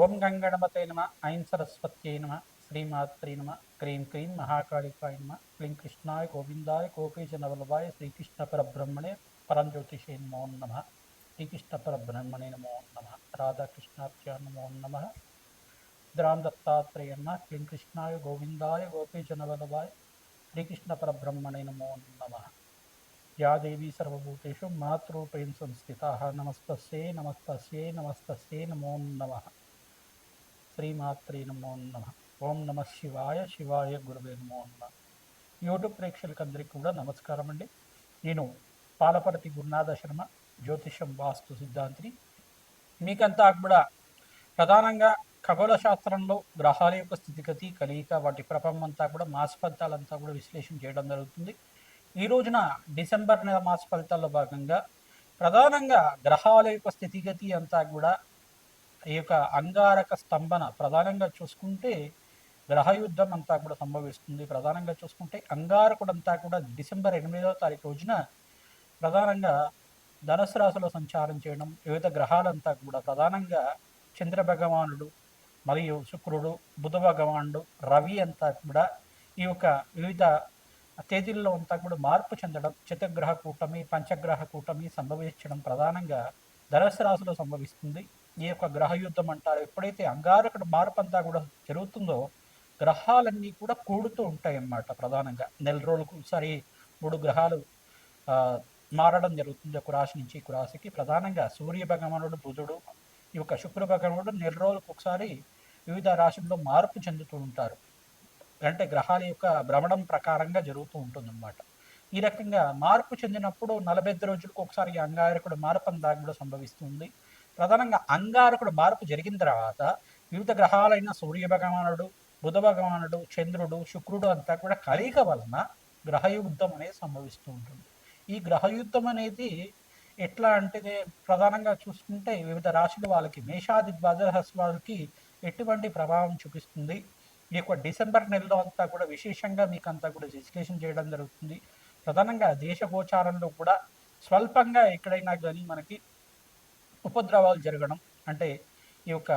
ఓం గంగణపతే నమ ఐం సరస్వత్యై నమ శ్రీమాత్రే నమ క్రీం క్రీం మహాకాళికాయ నమ క్లీం కృష్ణాయ గోవిందాయ గోపీజనవల్లభాయ శ్రీకృష్ణ పరబ్రహ్మణే పరంజ్యోతిషే నమో నమ శ్రీకృష్ణ పరబ్రహ్మణే నమో నమ రాధాకృష్ణాభ్యా నమో నమ ద్రాం దత్తాత్రేయ నమ క్లీం కృష్ణాయ గోవిందాయ గోపీజనవల్లభాయ శ్రీకృష్ణ పరబ్రహ్మణే నమో నమ या देवी सर्वभूतेषु मातृरूपेण संस्थिता नमस्तस्यै नमस्तस्यै नमस्तस्यै नमो नमः శ్రీమాత్రే నమో నమ ఓం నమ శివాయ శివాయ గురువే నమో నమ యూట్యూబ్ ప్రేక్షకులందరికీ కూడా నమస్కారం అండి. నేను పాలపర్తి గురునాథ శర్మ జ్యోతిషం వాస్తు సిద్ధాంతిని. మీకంతా కూడా ప్రధానంగా ఖగోళ శాస్త్రంలో గ్రహాల యొక్క స్థితిగతి కలయిక వాటి ప్రభావం అంతా కూడా మాస ఫలితాలంతా కూడా విశ్లేషణ చేయడం జరుగుతుంది. ఈ రోజున డిసెంబర్ నెల మాస ఫలితాల్లో భాగంగా ప్రధానంగా గ్రహాల యొక్క స్థితిగతి అంతా కూడా ఈ యొక్క అంగారక స్తంభన ప్రధానంగా చూసుకుంటే గ్రహయుద్ధం అంతా కూడా సంభవిస్తుంది. ప్రధానంగా చూసుకుంటే అంగారకుడు అంతా కూడా డిసెంబర్ 8వ తారీఖు రోజున ప్రధానంగా ధనుసు రాశిలో సంచారం చేయడం, వివిధ గ్రహాలంతా కూడా ప్రధానంగా చంద్ర భగవానుడు మరియు శుక్రుడు, బుధ భగవానుడు, రవి అంతా కూడా ఈ యొక్క వివిధ తేదీల్లో అంతా కూడా మార్పు చెందడం, చతుర్గ్రహ కూటమి పంచగ్రహ కూటమి సంభవించడం ప్రధానంగా ధనుసు రాశిలో సంభవిస్తుంది. ఈ యొక్క గ్రహయుద్ధం అంటారు. ఎప్పుడైతే అంగారకుడు మార్పు అంతా కూడా జరుగుతుందో గ్రహాలన్నీ కూడా కూడుతూ ఉంటాయి అన్నమాట. ప్రధానంగా నెల రోజులకు ఒకసారి 3 గ్రహాలు మారడం జరుగుతుంది ఒక రాశి నుంచి ఇంకో రాశికి. ప్రధానంగా సూర్య భగవానుడు, బుధుడు, ఈ యొక్క శుక్ర భగవానుడు నెల రోజులకు ఒకసారి వివిధ రాశుల్లో మార్పు చెందుతూ ఉంటారు. అంటే గ్రహాల యొక్క భ్రమణం ప్రకారంగా జరుగుతూ ఉంటుంది అన్నమాట. ఈ రకంగా మార్పు చెందినప్పుడు 45 రోజులకు ఒకసారి అంగారకుడు మార్పు అంతా కూడా సంభవిస్తుంది. ప్రధానంగా అంగారకుడు మార్పు జరిగిన తర్వాత వివిధ గ్రహాలైన సూర్య భగవానుడు, బుధ భగవానుడు, చంద్రుడు, శుక్రుడు అంతా కూడా కలయిక వలన గ్రహయుద్ధం అనేది సంభవిస్తూ ఉంటుంది. ఈ గ్రహయుద్ధం అనేది ఎట్లా అంటే ప్రధానంగా చూసుకుంటే వివిధ రాశుల వాళ్ళకి మేషాది ద్వాదశ వాళ్ళకి ఎటువంటి ప్రభావం చూపిస్తుంది, ఈ యొక్క డిసెంబర్ నెలలో అంతా కూడా విశేషంగా మీకు అంతా కూడా విశ్లేషణ చేయడం జరుగుతుంది. ప్రధానంగా దేశ గోచారంలో కూడా స్వల్పంగా ఎక్కడైనా కానీ మనకి ఉపద్రవాలు జరగడం, అంటే ఈ యొక్క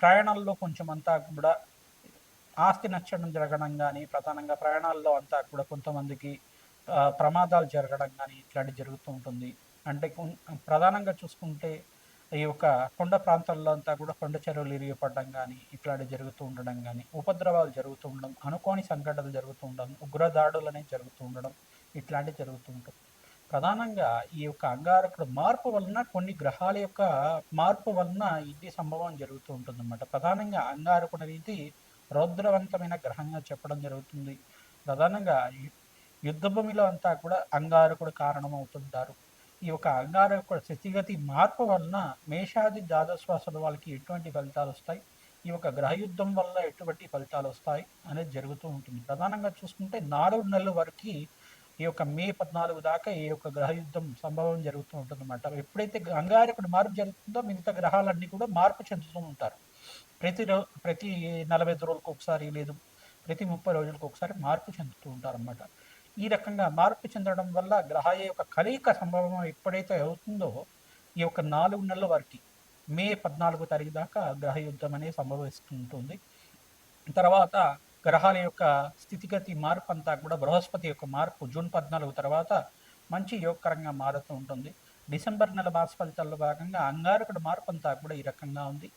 ప్రయాణాల్లో కొంచెం అంతా కూడా ఆస్తి నష్టం జరగడం కానీ, ప్రధానంగా ప్రయాణాల్లో అంతా కూడా కొంతమందికి ప్రమాదాలు జరగడం కానీ ఇట్లాంటివి జరుగుతూ ఉంటుంది. అంటే ప్రధానంగా చూసుకుంటే ఈ యొక్క కొండ ప్రాంతాల్లో అంతా కూడా కొండ చెరువులు ఇరిగిపడడం కానీ ఇట్లాంటివి జరుగుతూ ఉండడం కానీ, ఉపద్రవాలు జరుగుతూ ఉండడం, అనుకోని సంఘటనలు జరుగుతూ ఉండడం, ఉగ్రదాడులు అనేవి జరుగుతూ ఉండడం ఇట్లాంటివి జరుగుతూ ఉంటుంది. ప్రధానంగా ఈ యొక్క అంగారకుడు మార్పు వలన కొన్ని గ్రహాల యొక్క మార్పు వలన ఇది సంభవం జరుగుతూ ఉంటుందన్నమాట. ప్రధానంగా అంగారకుడు అనేది రౌద్రవంతమైన గ్రహంగా చెప్పడం జరుగుతుంది. ప్రధానంగా యుద్ధభూమిలో అంతా కూడా అంగారకుడు కారణమవుతుంటారు. ఈ యొక్క అంగారకుడు స్థితిగతి మార్పు వలన మేషాది ద్వాదశ వాళ్ళకి ఎటువంటి ఫలితాలు వస్తాయి, ఈ యొక్క గ్రహయుద్ధం వల్ల ఎటువంటి ఫలితాలు వస్తాయి అనేది జరుగుతూ ఉంటుంది. ప్రధానంగా చూసుకుంటే 4 నెలల వరకు ఈ యొక్క మే 14 దాకా ఈ యొక్క గ్రహయుద్ధం సంభవం జరుగుతూ ఉంటుంది అన్నమాట. ఎప్పుడైతే అంగారకుడు మార్పు జరుగుతుందో మిగతా గ్రహాలన్నీ కూడా మార్పు చెందుతూ ఉంటారు. ప్రతి 45 రోజులకు ఒకసారి లేదు ప్రతి 30 రోజులకు ఒకసారి మార్పు చెందుతూ ఉంటారు అన్నమాట. ఈ రకంగా మార్పు చెందడం వల్ల గ్రహాల యొక్క కలయిక సంభవం ఎప్పుడైతే అవుతుందో ఈ యొక్క 4 నెలల వరకు మే 14 తారీఖు దాకా గ్రహయుద్ధం అనేది సంభవిస్తుంటుంది. తర్వాత గ్రహాల యొక్క స్థితిగతి మార్పు అంతా కూడా బృహస్పతి యొక్క మార్పు జూన్ 14 తర్వాత మంచి యోగకరంగా మారుతూ ఉంటుంది. డిసెంబర్ నెల మాస ఫలితాల్లో భాగంగా అంగారకుడు మార్పు అంతా కూడా ఈ రకంగా ఉంది.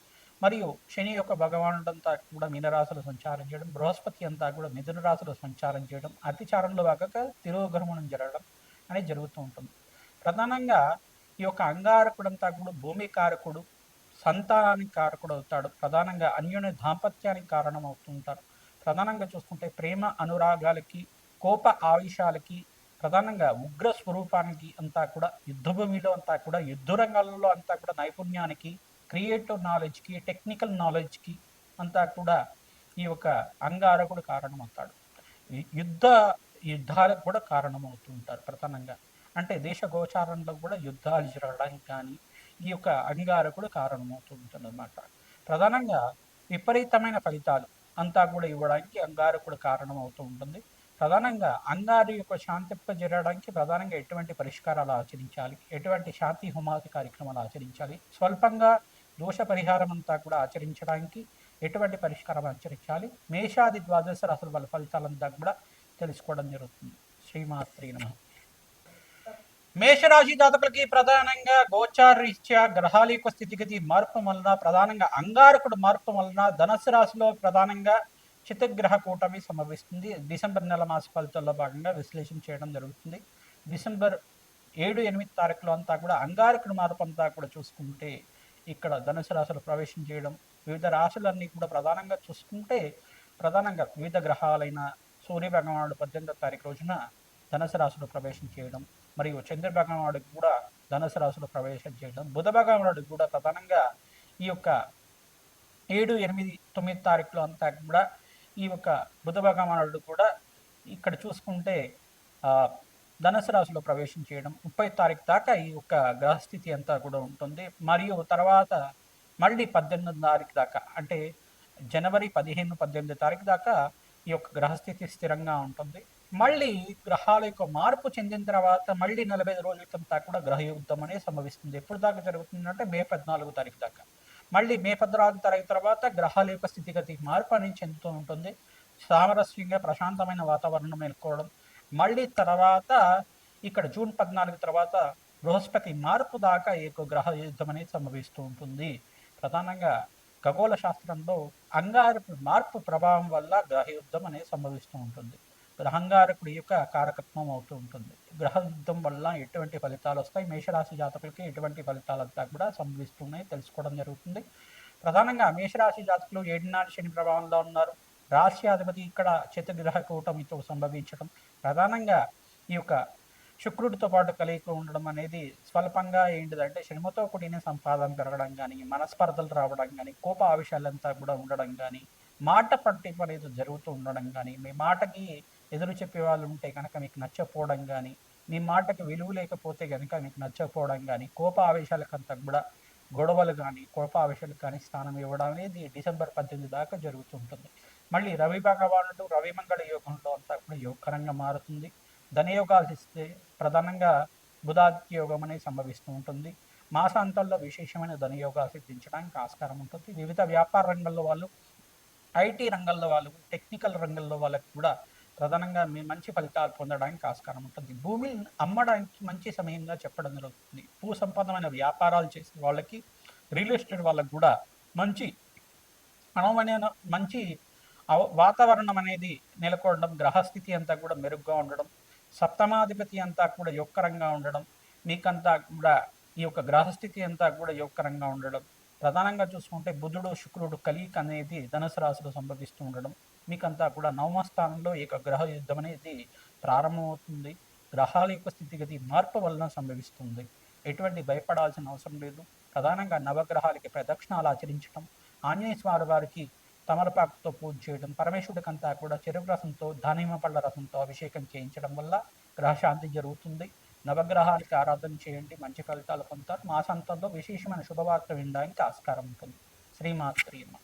మరియు శని యొక్క భగవానుడు అంతా కూడా మీనరాశిలో సంచారం చేయడం, బృహస్పతి అంతా కూడా మిథున రాశిలో సంచారం చేయడం, అతిచారంలో భాగంగా తిరోగమనం జరగడం అనేది జరుగుతూ ఉంటుంది. ప్రధానంగా ఈ యొక్క అంగారకుడు అంతా కూడా భూమి కారకుడు, సంతానానికి కారకుడు అవుతాడు. ప్రధానంగా అన్యోన్య దాంపత్యానికి కారణం అవుతుంటారు. ప్రధానంగా చూసుకుంటే ప్రేమ అనురాగాలకి, కోప ఆవేశాలకి, ప్రధానంగా ఉగ్ర స్వరూపానికి అంతా కూడా యుద్ధభూమిలో అంతా కూడా యుద్ధ రంగాలలో అంతా కూడా నైపుణ్యానికి, క్రియేటివ్ నాలెడ్జ్కి, టెక్నికల్ నాలెడ్జ్కి అంతా కూడా ఈ యొక్క అంగారకుడు కారణమవుతాడు. యుద్ధాలకు కూడా కారణమవుతూ ఉంటారు ప్రధానంగా. అంటే దేశ గోచారంలో కూడా యుద్ధాలు జరగడానికి కానీ ఈ యొక్క అంగారకుడు కారణమవుతూ ఉంటుంది అన్నమాట. ప్రధానంగా విపరీతమైన ఫలితాలు అంతా కూడా ఇవ్వడానికి అంగారకుడు కారణం అవుతూ ఉంటుంది. ప్రధానంగా అంగారు యొక్క శాంతింప జరగడానికి ప్రధానంగా ఎటువంటి పరిష్కారాలు ఆచరించాలి, ఎటువంటి శాంతి హోమాది కార్యక్రమాలు ఆచరించాలి, స్వల్పంగా దోష పరిహారం అంతా కూడా ఆచరించడానికి ఎటువంటి పరిష్కారం ఆచరించాలి, మేషాది ద్వాదశ రాశుల వాళ్ళ ఫలితాలంతా కూడా తెలుసుకోవడం జరుగుతుంది. శ్రీమాత్రి నమః. మేషరాశి జాతకులకి ప్రధానంగా గోచారీత్యా గ్రహాల యొక్క స్థితిగతి మార్పు వలన, ప్రధానంగా అంగారకుడు మార్పు వలన ధనుసు రాశిలో ప్రధానంగా చిత్తగ్రహ కూటమి సంభవిస్తుంది. డిసెంబర్ నెల మాస ఫలితాల్లో భాగంగా విశ్లేషణ చేయడం జరుగుతుంది. డిసెంబర్ 7-8 తారీఖులో అంతా కూడా అంగారకుడు మార్పు అంతా కూడా చూసుకుంటే ఇక్కడ ధనుసు రాశిలో ప్రవేశం చేయడం, వివిధ రాశులన్నీ కూడా ప్రధానంగా చూసుకుంటే ప్రధానంగా వివిధ గ్రహాలైన సూర్య భగవానుడు 18వ తారీఖు రోజున ధనుసు రాశిలో ప్రవేశం చేయడం, మరియు చంద్ర భగవానుడికి కూడా ధనుసు రాశిలో ప్రవేశం చేయడం, బుధ భగవానుడికి కూడా ప్రధానంగా ఈ యొక్క 7-8-9 తారీఖులో అంతా కూడా ఈ యొక్క బుధ భగవానుడు కూడా ఇక్కడ చూసుకుంటే ధనుసు రాశిలో ప్రవేశం చేయడం, 30 తారీఖు దాకా ఈ యొక్క గ్రహస్థితి అంతా కూడా ఉంటుంది. మరియు తర్వాత మళ్ళీ 18 తారీఖు దాకా, అంటే జనవరి 15-18 తారీఖు దాకా ఈ యొక్క గ్రహస్థితి స్థిరంగా ఉంటుంది. మళ్ళీ గ్రహాల యొక్క మార్పు చెందిన తర్వాత మళ్ళీ 45 రోజుల క్రితం కూడా గ్రహ యుద్ధం అనేది సంభవిస్తుంది. ఎప్పుడు దాకా జరుగుతుందంటే మే 14 తారీఖు దాకా. మళ్ళీ మే 14 తారీఖు తర్వాత గ్రహాల యొక్క స్థితిగతి మార్పు అనేది చెందుతూ ఉంటుంది. సామరస్యంగా ప్రశాంతమైన వాతావరణం నెలకొవడం, మళ్ళీ తర్వాత ఇక్కడ జూన్ 14 తర్వాత బృహస్పతి మార్పు దాకా ఈ యొక్క గ్రహ యుద్ధం అనేది సంభవిస్తూ ఉంటుంది. ప్రధానంగా ఖగోళ శాస్త్రంలో అంగారకుడు మార్పు ప్రభావం వల్ల గ్రహ యుద్ధం అనేది సంభవిస్తూ ఉంటుంది. గ్రహంగారకుడి యొక్క కారకత్వం అవుతూ ఉంటుంది. గ్రహ యుద్ధం వల్ల ఎటువంటి ఫలితాలు వస్తాయి, మేషరాశి జాతకులకి ఎటువంటి ఫలితాలంతా కూడా సంభవిస్తున్నాయి తెలుసుకోవడం జరుగుతుంది. ప్రధానంగా మేషరాశి జాతకులు 7 శని ప్రభావంలో ఉన్నారు. రాశ్యాధిపతి ఇక్కడ చతుర్గ్రహ కూటమితో సంభవించడం, ప్రధానంగా ఈ యొక్క శుక్రుడితో పాటు కలిగి ఉండడం అనేది స్వల్పంగా ఏంటిదంటే శనిమతో కూడిన సంపాదన పెరగడం కానీ, మనస్పర్ధలు రావడం కానీ, కోప ఆవిషయాలంతా కూడా ఉండడం కానీ, మాట పట్టింపు అనేది జరుగుతూ ఉండడం కానీ, మీ మాటకి ఎదురు చెప్పే వాళ్ళు ఉంటే కనుక మీకు నచ్చకపోవడం కానీ, మీ మాటకి విలువ లేకపోతే కనుక మీకు నచ్చకపోవడం కానీ, కోప ఆవేశాలకంతా కూడా గొడవలు కానీ, కోప ఆవేశాలకు కానీ స్థానం ఇవ్వడం అనేది డిసెంబర్ 18 దాకా జరుగుతుంటుంది. మళ్ళీ రవి భగవానుడు రవి మంగళ యోగంలో అంతా కూడా యోగకరంగా మారుతుంది. ధనయోగాలు ఇస్తే ప్రధానంగా బుధాదిత్య యోగం అనేది సంభవిస్తూ ఉంటుంది. మాసాంతంలో విశేషమైన ధనయోగాలు సిద్ధించడానికి ఆస్కారం ఉంటుంది. వివిధ వ్యాపార రంగంలో వాళ్ళు, ఐటీ రంగంలో వాళ్ళు, టెక్నికల్ రంగంలో వాళ్ళకి కూడా ప్రధానంగా మంచి ఫలితాలు పొందడానికి ఆస్కారం ఉంటుంది. భూమిని అమ్మడానికి మంచి సమయంగా చెప్పడం జరుగుతుంది. భూ సంపదమైన వ్యాపారాలు చేసే వాళ్ళకి, రియల్ ఎస్టేట్ వాళ్ళకి కూడా మంచి అనువైన మంచి వాతావరణం అనేది నెలకొనడం, గ్రహస్థితి అంతా కూడా మెరుగ్గా ఉండడం, సప్తమాధిపతి అంతా కూడా యోగకరంగా ఉండడం, మీకంతా కూడా ఈ యొక్క గ్రహస్థితి అంతా కూడా యోగకరంగా ఉండడం, ప్రధానంగా చూసుకుంటే బుధుడు శుక్రుడు కలియిక అనేది ధనుసు రాశిలో సంభవిస్తూ ఉండడం, మీకంతా కూడా 9వ స్థానంలో ఈ యొక్క గ్రహ యుద్ధం అనేది ప్రారంభమవుతుంది. గ్రహాల యొక్క స్థితిగతి మార్పు వలన సంభవిస్తుంది. ఎటువంటి భయపడాల్సిన అవసరం లేదు. ప్రధానంగా నవగ్రహాలకి ప్రదక్షిణాలు ఆచరించడం, ఆంజనేయ స్వామి వారికి తమలపాకుతో పూజ చేయడం, పరమేశ్వరుడికంతా కూడా చెరుకు రసంతో, దానిమ్మ పళ్ళ రసంతో అభిషేకం చేయించడం వల్ల గ్రహశాంతి జరుగుతుంది. నవగ్రహాలకి ఆరాధన చేయండి, మంచి ఫలితాలు పొందుతారు. మాసాంతంలో విశేషమైన శుభవార్త వినడానికి ఆస్కారం ఉంటుంది. శ్రీమాత్రి నమః.